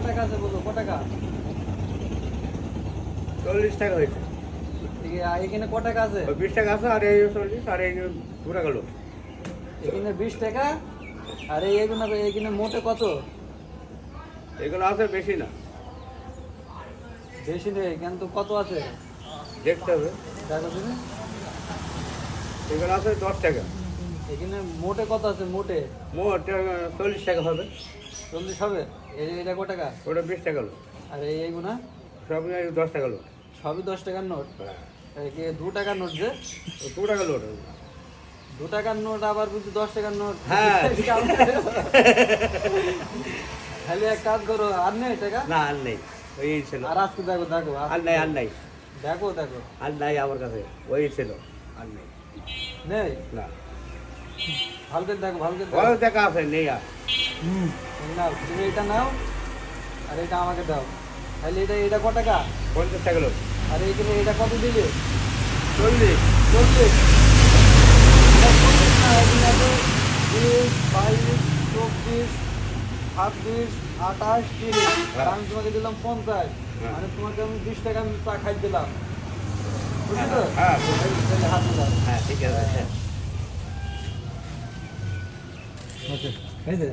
টাকা আছে বলো, ক টাকা? 40 টাকা হয়েছে। এখানে ক টাকা আছে? 20 টাকা আছে, আর এই 40, আর এই 2 টাকা লোক। এখানে 20 টাকা, আর এইখানে মোটে কত? এগুলো আছে বেশি না, বেশি নেই, কিন্তু কত আছে দেখতে হবে। দেখো তুমি। এগুলো আছে 10 টাকা। এখানে মোটে কত আছে? মোটে মোট 40 টাকা হবে। 40 হবে। এটা ক টাকা? ওটা 20 টাকা লোক। আর এইগুনা সব 10 টাকা লোক। সবই 10 টাকার নোট। হ্যাঁ, 2 টাকার নোট যে 2 টাকা লোক। 2 টাকার নোট আবার বুঝি 10 টাকার নোট। হ্যাঁ। খালি এক কাজ করো, আর নেই টাকা? না, আর নেই, ওই ছিল। আর আজকে দেখো দেখো আর নাই, আর নাই, দেখো দেখো আর নাই আমার কাছে, ওই ছিল, আর নেই। নেই। না, ভালো করে দেখো, ভালো করে ভালো দেখো। টাকা আছে, নেই আর। নাও, তুমি এটা নাও আর এটা আমাকে দাও। তাহলে এটা ক টাকা? 50 টাকা লোক। আর এইখানে এটা কত দিলে? 40। 40। এটা 40 না, এখানে আছে 20, 22, 24, 26, 28, 30। আর আমি তোমাকে দিলাম 50। হ্যাঁ। মানে তোমাকে আমি 20 টাকা আমি চা খাই দিলাম, বুঝলি তো? হ্যাঁ, তাহলে হাত দাও। হ্যাঁ, ঠিক আছে। ওকে, এই যে